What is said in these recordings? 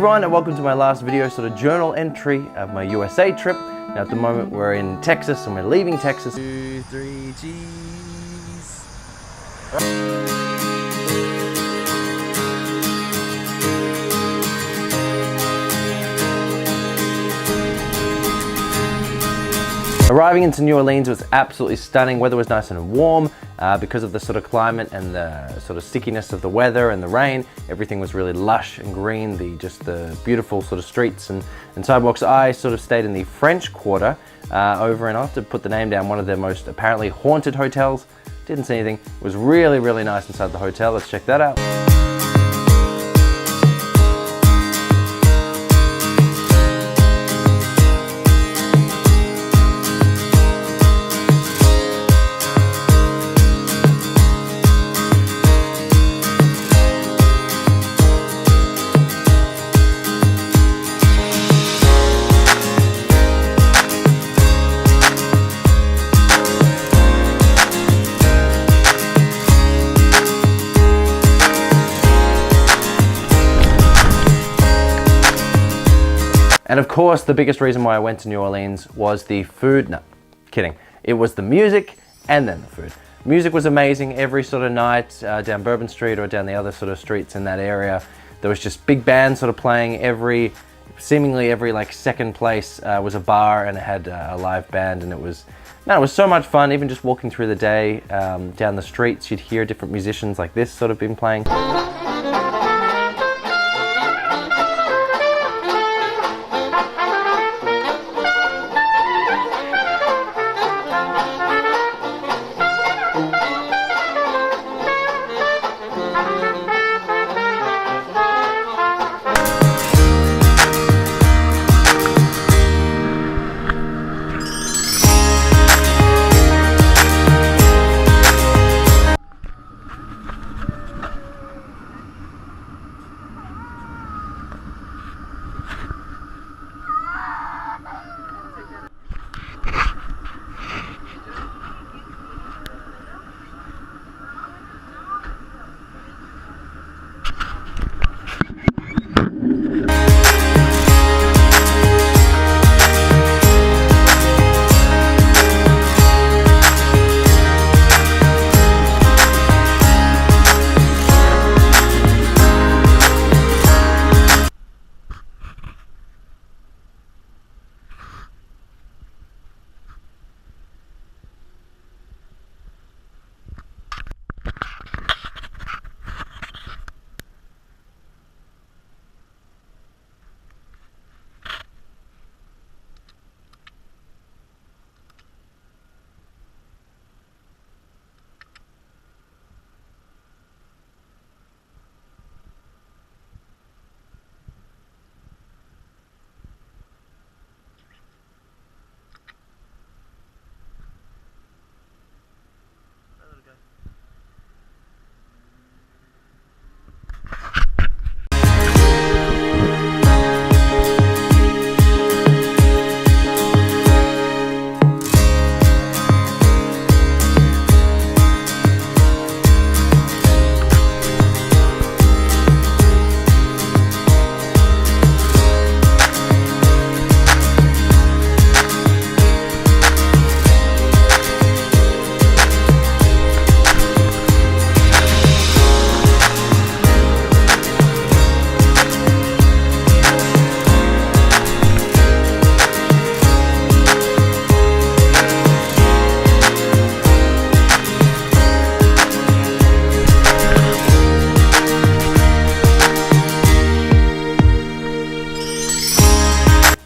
everyone, and welcome to my last video, sort of journal entry of my USA trip. Now at the moment we're in Texas and we're leaving Texas. 2, 3, cheese. Arriving into New Orleans was absolutely stunning. Weather was nice and warm because of the sort of climate and the sort of stickiness of the weather and the rain. Everything was really lush and green, just the beautiful sort of streets and sidewalks. I sort of stayed in the French Quarter over, and I'll have to put the name down, one of their most apparently haunted hotels. Didn't see anything. It was really, really nice inside the hotel. Let's check that out. And of course, the biggest reason why I went to New Orleans was the food. No, kidding. It was the music and then the food. Music was amazing every sort of night down Bourbon Street or down the other sort of streets in that area. There was just big bands sort of playing seemingly every like second place was a bar, and it had a live band, and it was so much fun. Even just walking through the day down the streets, you'd hear different musicians like this sort of been playing.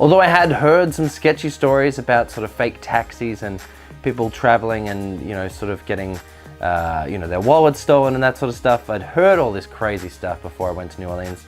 Although I had heard some sketchy stories about sort of fake taxis and people traveling and, sort of getting, their wallets stolen and that sort of stuff, I'd heard all this crazy stuff before I went to New Orleans.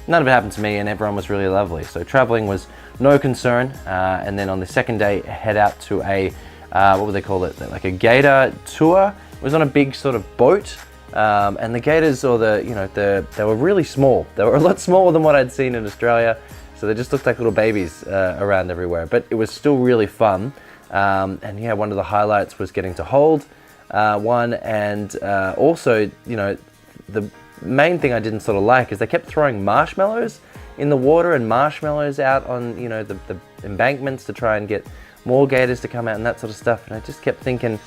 None of it happened to me, and everyone was really lovely. So traveling was no concern. And then on the second day, head out to a, what would they call it? Like a gator tour. It was on a big sort of boat. And the gators, or they were really small. They were a lot smaller than what I'd seen in Australia. So they just looked like little babies around everywhere, but it was still really fun. And yeah, one of the highlights was getting to hold one, and also, the main thing I didn't sort of like is they kept throwing marshmallows in the water and marshmallows out on, you know, the embankments to try and get more gators to come out and that sort of stuff. And I just kept thinking,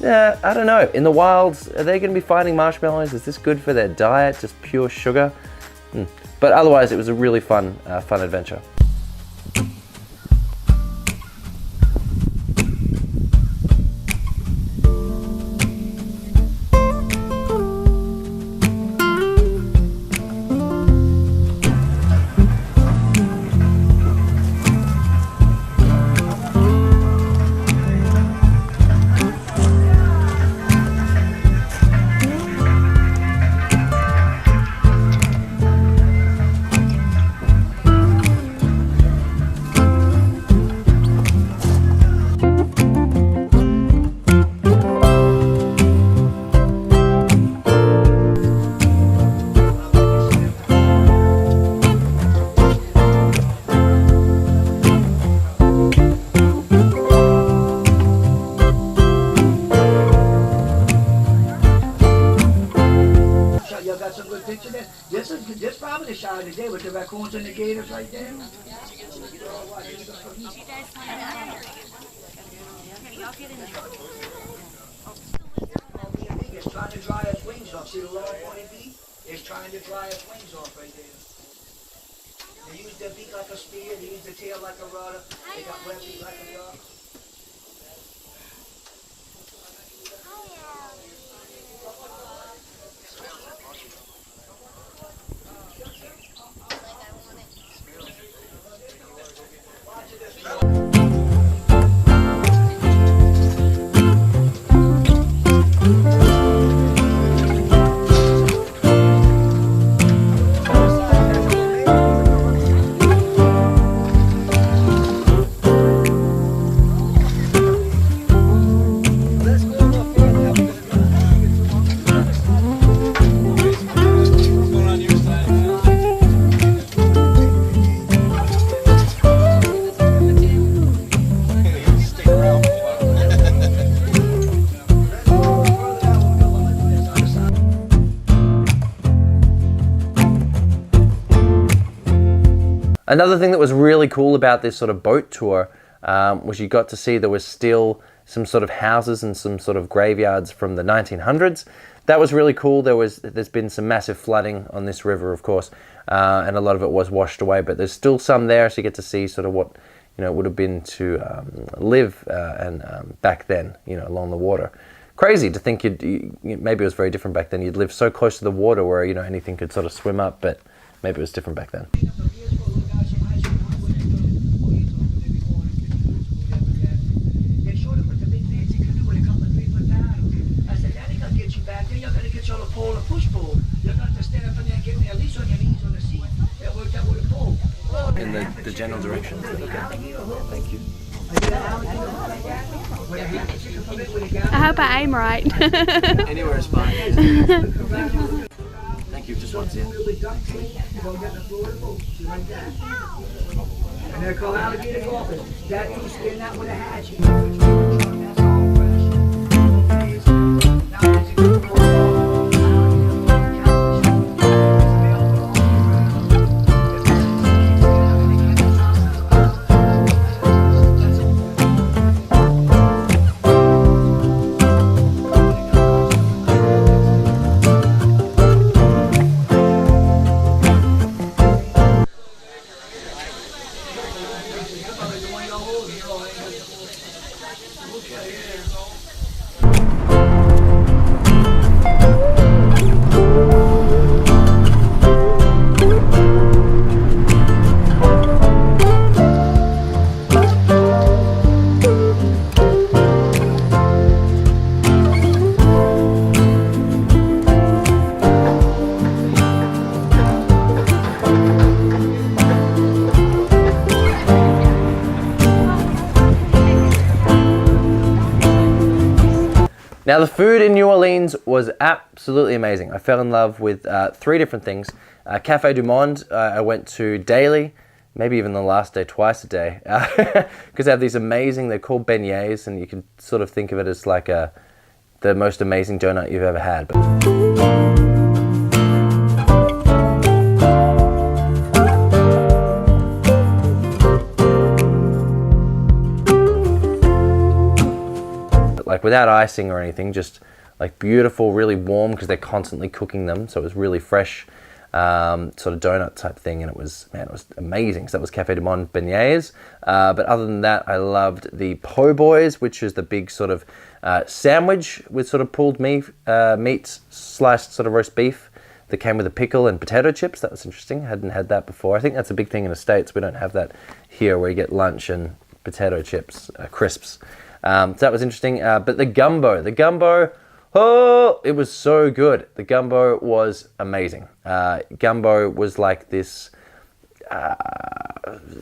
yeah, I don't know. In the wilds, are they going to be finding marshmallows? Is this good for their diet? Just pure sugar? But otherwise, it was a really fun adventure. This probably the shot today with the raccoons and the gators right there. It's trying to dry its wings off. See the long pointy beak? It's trying to dry its wings off right there. They use their beak like a spear, they use the tail like a rudder, they got web feet like a duck. Another thing that was really cool about this sort of boat tour was you got to see there was still some sort of houses and some sort of graveyards from the 1900s. That was really cool. There's been some massive flooding on this river, of course, and a lot of it was washed away, but there's still some there, so you get to see sort of what, you know, it would have been to live back then, you know, along the water. Crazy to think maybe it was very different back then. You'd live so close to the water where, you know, anything could sort of swim up, but maybe it was different back then. In the general direction. Thank you. I hope I aim right. Anywhere is fine. Thank you. Just once, yeah. And they're called alligator golfers. That you spin that with a hatchet. Now the food in New Orleans was absolutely amazing. I fell in love with 3 different things. Café du Monde, I went to daily, maybe even the last day, twice a day, because they have these amazing, they're called beignets, and you can sort of think of it as like the most amazing donut you've ever had. But like without icing or anything, just like beautiful, really warm because they're constantly cooking them. So it was really fresh, sort of donut type thing. And it was amazing. So that was Café du Monde beignets. But other than that, I loved the po' boys, which is the big sort of sandwich with sort of pulled meat, sliced sort of roast beef that came with a pickle and potato chips. That was interesting. Hadn't had that before. I think that's a big thing in the States. We don't have that here, where you get lunch and potato chips, crisps. So that was interesting. But the gumbo, oh, it was so good. The gumbo was amazing. Gumbo was like this,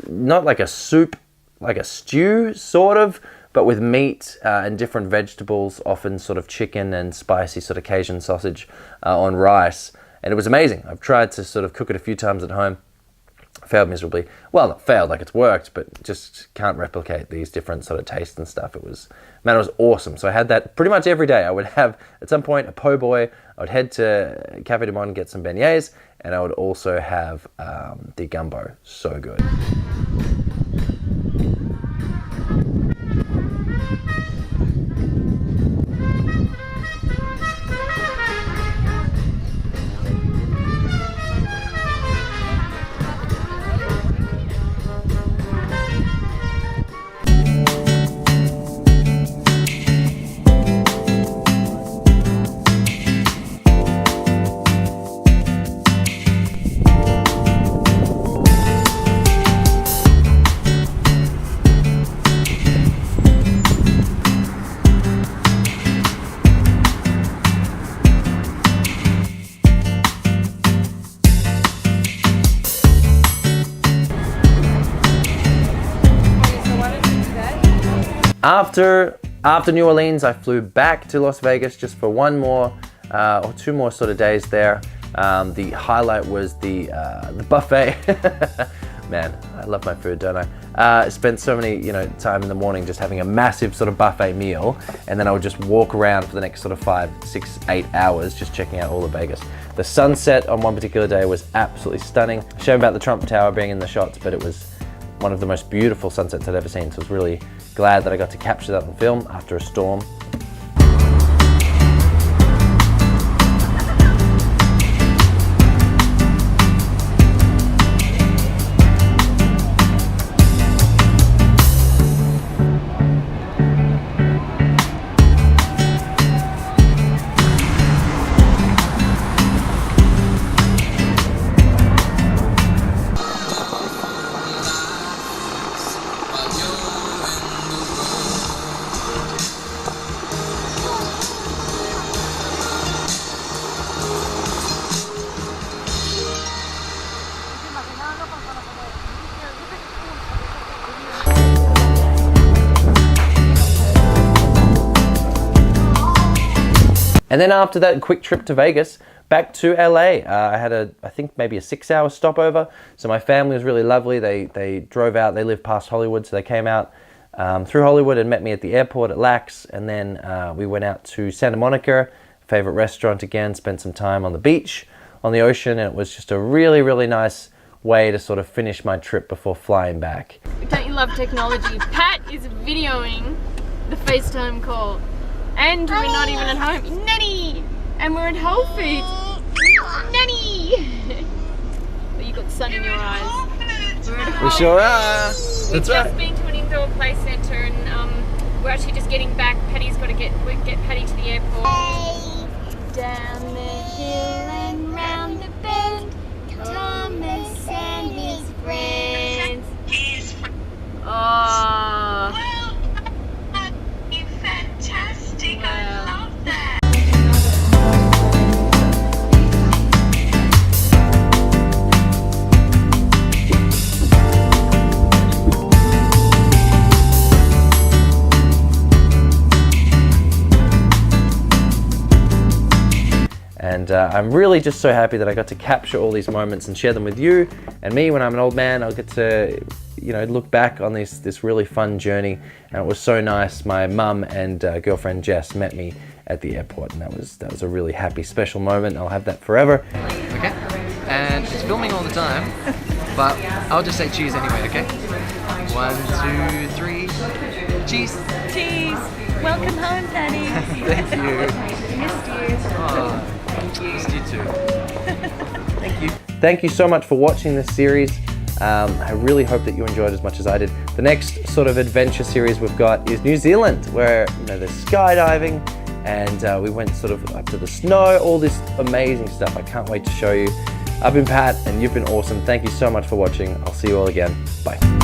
not like a soup, like a stew sort of, but with meat and different vegetables, often sort of chicken and spicy sort of Cajun sausage on rice. And it was amazing. I've tried to sort of cook it a few times at home. Failed miserably. Well, not failed, like it's worked, but just can't replicate these different sort of tastes and stuff. It was awesome. So I had that pretty much every day. I would have, at some point, a po' boy. I would head to Café du Monde, get some beignets, and I would also have the gumbo. So good. After New Orleans, I flew back to Las Vegas just for one more or two more sort of days there. The highlight was the buffet. Man, I love my food, don't I? Spent so many, time in the morning just having a massive sort of buffet meal, and then I would just walk around for the next sort of 5, 6, 8 hours just checking out all of Vegas. The sunset on one particular day was absolutely stunning. Shame about the Trump Tower being in the shots, but it was one of the most beautiful sunsets I'd ever seen. So I was really glad that I got to capture that on film after a storm. And then after that quick trip to Vegas, back to LA. I had I think maybe a 6-hour stopover. So my family was really lovely. They drove out, they live past Hollywood, so they came out through Hollywood and met me at the airport at LAX. And then we went out to Santa Monica, favorite restaurant again, spent some time on the beach, on the ocean, and it was just a really, really nice way to sort of finish my trip before flying back. Don't you love technology? Pat is videoing the FaceTime call. And we're not even at home. Nanny! And we're in Whole Foods. Nanny! But you got sun in your eyes. We're at home. We sure are. We've just been to an indoor play centre, and we're actually just getting back. Patty's got to get Patty to the airport. Down the hill and round the bend, Thomas and his friends. Oh. And I'm really just so happy that I got to capture all these moments and share them with you and me. When I'm an old man, I'll get to, look back on this really fun journey. And it was so nice. My mum and girlfriend Jess met me at the airport, and that was a really happy, special moment. I'll have that forever. Okay, and it's filming all the time, but I'll just say cheese anyway, okay? 1, 2, 3, cheese. Cheese. Welcome home, Patty. Thank you. Missed you. Oh, missed you too. Thank you. Thank you so much for watching this series. I really hope that you enjoyed as much as I did. The next sort of adventure series we've got is New Zealand, where there's skydiving, and we went sort of up to the snow, all this amazing stuff. I can't wait to show you. I've been Pat, and you've been awesome. Thank you so much for watching. I'll see you all again. Bye.